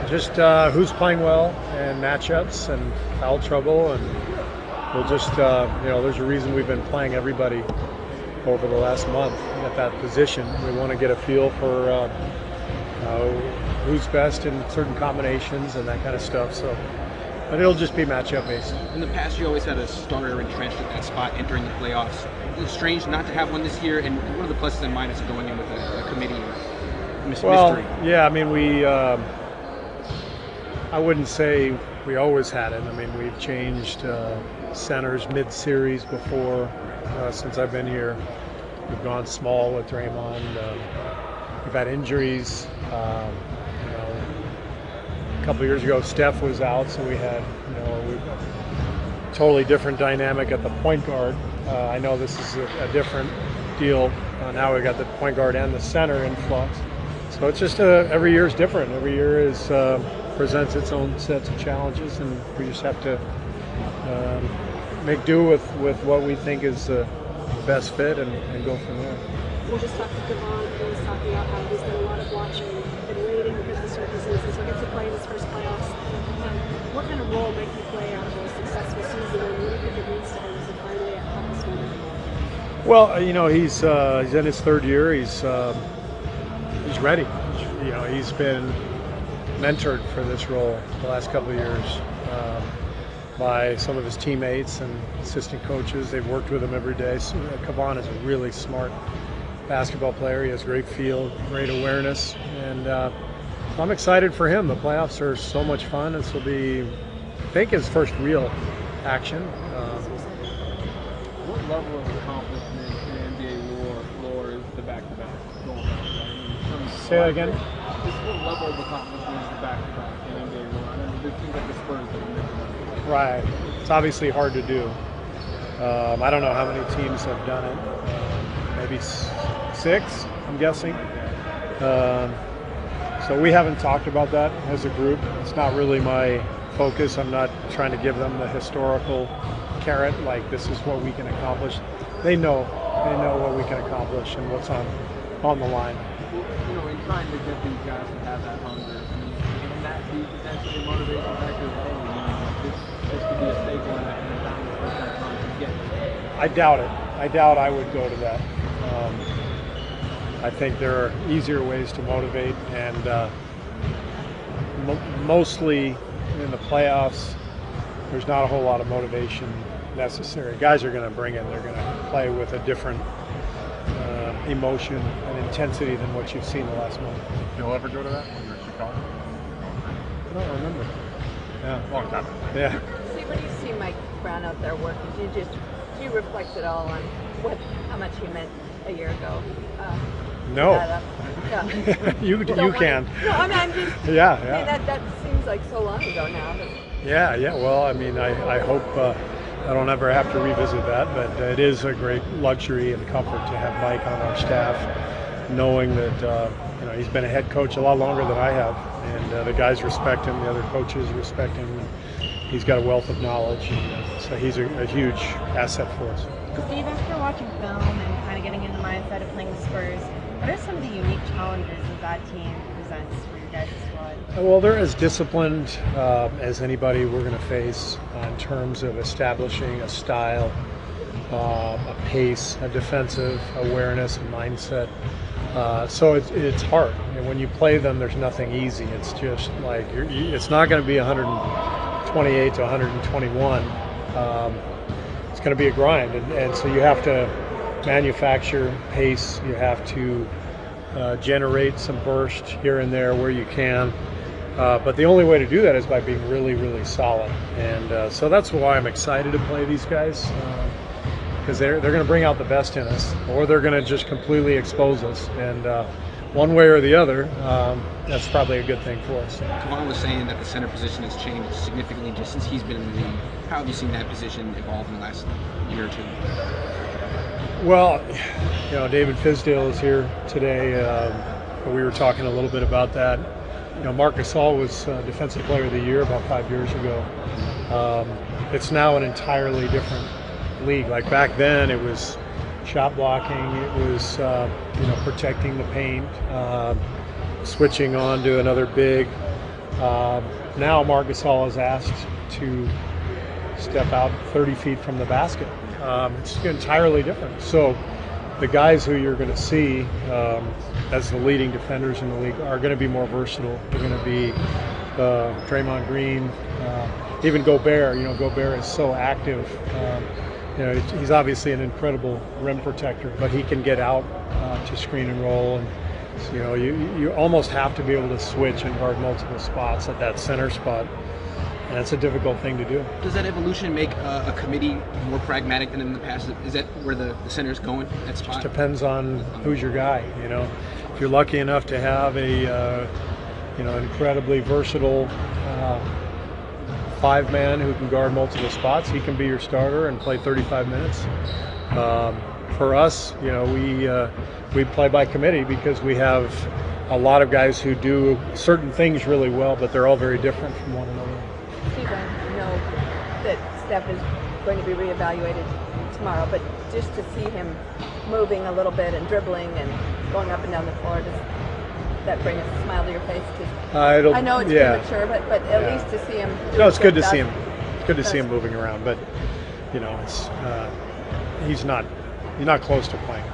Just who's playing well and matchups and foul trouble, and we'll just there's a reason we've been playing everybody over the last month at that position. We want to get a feel for who's best in certain combinations and that kind of stuff. So, but it'll just be matchup based. In the past, you always had a starter entrenched at that spot entering the playoffs. It's strange not to have one this year, and what are the pluses and minuses of going in with a committee mystery? Well, yeah, I mean I wouldn't say we always had it. I mean, we've changed centers mid-series before since I've been here. We've gone small with Draymond. We've had injuries. A couple of years ago, Steph was out, so we had a totally different dynamic at the point guard. I know this is a different deal. Now we've got the point guard and the center in flux. So it's just every year is different. Every year presents its own sets of challenges, and we just have to make do with what we think is the best fit and go from there. We'll just talk to Devon, who was talking about how he's done a lot of watching and waiting because the circumstances, so he gets to play in his first playoffs. What kind of role might he play after a successful season, and what do you think it means to him to finally have this win? Well, he's in his third year. He's ready. He's been mentored for this role the last couple of years by some of his teammates and assistant coaches. They've worked with him every day. So Kavan is a really smart basketball player. He has great feel, great awareness, and I'm excited for him. The playoffs are so much fun. This will be, I think, his first real action. What level of accomplishment in NBA lore is the back-to-back going on? Say that again? What level of accomplishment is the back-to-back in NBA lore? I mean, it seems like the Spurs that are making that. Right. It's obviously hard to do. I don't know how many teams have done it. Maybe 6, I'm guessing. So we haven't talked about that as a group. It's not really my focus. I'm not trying to give them the historical carrot, like this is what we can accomplish. They know what we can accomplish and what's on the line. Well, in trying to get these guys to have that hunger, can that be potentially a motivation factor? This could be a staple in that down the first time to get. I doubt it. I doubt I would go to that. I think there are easier ways to motivate, and mostly in the playoffs, there's not a whole lot of motivation necessary. Guys are going to bring in, they're going to play with a different emotion and intensity than what you've seen the last month. You'll ever go to that when you're in Chicago? I don't remember. Yeah. Long time. Yeah. See, when you see Mike Brown out there working, do you reflect at all on how much he meant a year ago? No. Yeah. you can. No, I mean, I'm just. Yeah. I mean, that seems like so long ago now. But. Yeah. Well, I mean, I hope I don't ever have to revisit that, but it is a great luxury and comfort to have Mike on our staff, knowing that he's been a head coach a lot longer than I have, and the guys respect him, the other coaches respect him. He's got a wealth of knowledge, so he's a huge asset for us. Steve, after watching film and kind of getting in the mindset of playing the Spurs, what are some of the unique challenges that team presents for your guys' squad? Well, they're as disciplined as anybody we're going to face in terms of establishing a style, a pace, a defensive awareness, a mindset. So it's hard. And when you play them, there's nothing easy. It's just like it's not going to be 128 to 121. It's going to be a grind, and so you have to manufacture pace. You have to generate some burst here and there where you can. But the only way to do that is by being really, really solid. And so that's why I'm excited to play these guys, because they're going to bring out the best in us, or they're going to just completely expose us. And one way or the other, that's probably a good thing for us. Kavan was saying that the center position has changed significantly just since he's been in the league. How have you seen that position evolve in the last year or two? Well, David Fizdale is here today. We were talking a little bit about that. Marc Gasol was Defensive Player of the Year about 5 years ago. It's now an entirely different league. Like back then, it was shot blocking, it was protecting the paint, switching on to another big. Now Marc Gasol is asked to step out 30 feet from the basket. It's entirely different. So the guys who you're going to see as the leading defenders in the league are going to be more versatile. They're going to be Draymond Green, even Gobert. Gobert is so active. He's obviously an incredible rim protector, but he can get out to screen and roll, and you almost have to be able to switch and guard multiple spots at that center spot. And that's a difficult thing to do. Does that evolution make a committee more pragmatic than in the past? Is that where the center's going, that spot? It depends on who's your guy. If you're lucky enough to have a incredibly versatile five-man who can guard multiple spots, he can be your starter and play 35 minutes. For us, we play by committee because we have a lot of guys who do certain things really well, but they're all very different from one another. You know that Steph is going to be reevaluated tomorrow, but just to see him moving a little bit and dribbling and going up and down the floor, does that bring a smile to your face? I know it's premature, but at least to see him. No, it's good to see him. It's good to see him moving around, but he's not close to playing.